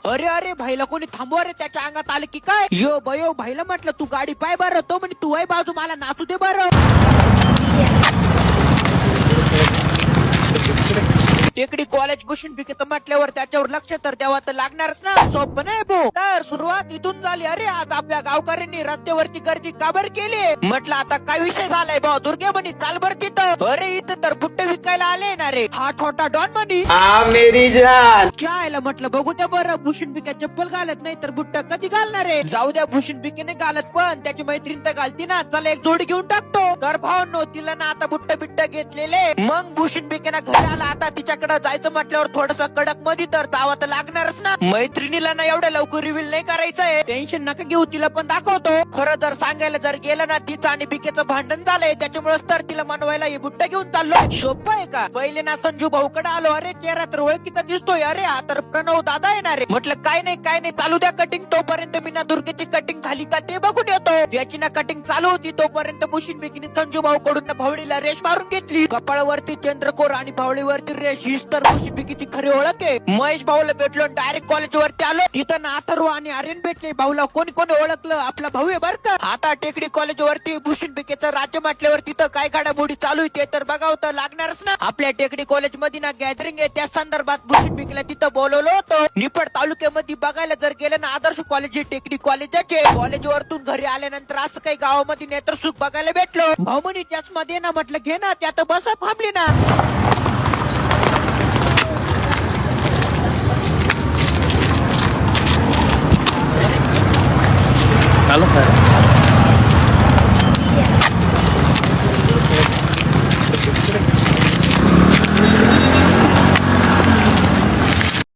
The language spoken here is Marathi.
अरे अरे भाईला कोणी थांबवा रे, त्याच्या अंगात आलं की काय. यो बयो भाईला म्हटलं तू गाडी पाय बरं. तो म्हणे तू आहे बाजू, मला नाचू दे बरं. टेकडी कॉलेज भूषण बिकेत म्हटल्यावर त्याच्यावर लक्ष तर द्यावं तर लागणारच ना. सोपं नाही भाऊ. तर सुरुवात इथून झाली. अरे आज आपल्या गावकऱ्यांनी रस्त्यावरती गर्दी काबर केली. म्हटलं आता काय विषय झालाय भाऊ. दुर्गे म्हणी चाल बर तिथं. अरे इथं तर बुट्टे विकायला आले ना रे. हा छोटा डॉन म्हणी मेरी जान चायला म्हटलं बघू द्या बरं. भूषण बिके चप्पल घालत नाही तर बुट्ट कधी घालणार आहे. जाऊ द्या भूषण बिकेने घालत, पण त्याची मैत्रीण तर घालती ना. चला एक जोडी घेऊन टाकतो. तर भावांनो तिला ना आता बुट्ट बिट्ट घेतलेले. मग भूषण बिकेना घरी आला. आता तिच्याकडे जायचं म्हटल्यावर थोडस कडक मध्ये तर जावं तर लागणारच ना. मैत्रिणीला ना एवढ्या लवकर रिव्हील नाही करायचंय. टेन्शन नका घेऊ, तिला पण दाखवतो. खरं जर सांगायला जर गेलं ना, तिचं आणि बिकेचं भांडण झालंय. त्याच्यामुळेच तर तिला मनवायला हे बुट्ट घेऊन चाललो. सोपं आहे का. पहिले ना संजू भाऊकडे आलो. अरे चेहरा तर ओळखीचा दिसतोय. अरे हा तर प्रणव दादा येणार आहे. म्हटलं काय नाही चालू द्या कटिंग. तोपर्यंत मी ना दुर्गेची कटिंग झाली का ते बघून येतो. याची ना कटिंग चालू होती तोपर्यंत भूषण बिकीने संजू भाऊ कडून ना भावळीला रेश मारून घेतली. कपाळावरती चंद्रकोर आणि भावळीवरती रेश. हीच तर भूषण बिकीची खरी ओळख आहे. महेश भाऊला भेटलो डायरेक्ट कॉलेज वरती आलो. तिथं ना अथर्व आणि आर्यन भेटले. भाऊला कोणी ओळखलं, आपला भाऊ आहे बर का. आता टेकडी कॉलेज वरती भूषण बिकेचं राज्य म्हटल्यावर तिथं काय घडामोडी चालू आहे ते तर बघावं तर लागणारच ना. आपल्या टेकडी कॉलेज मध्ये ना गॅदरिंग आहे. त्या संदर्भात भूषण बिकेला तिथं बोलवलं होतं. निफाड तालुक्यामध्ये बघायला जर गेलं ना, आदर्श कॉलेज टेकडी कॉलेजाचे. कॉलेज वरतून घरी आल्यानंतर असं काही गावामध्ये नेत्रसुख बघायला भेटलो. भाऊ म्हणे त्याच मध्ये ना. म्हटलं घे ना, त्यात बसा थांबली ना. चालू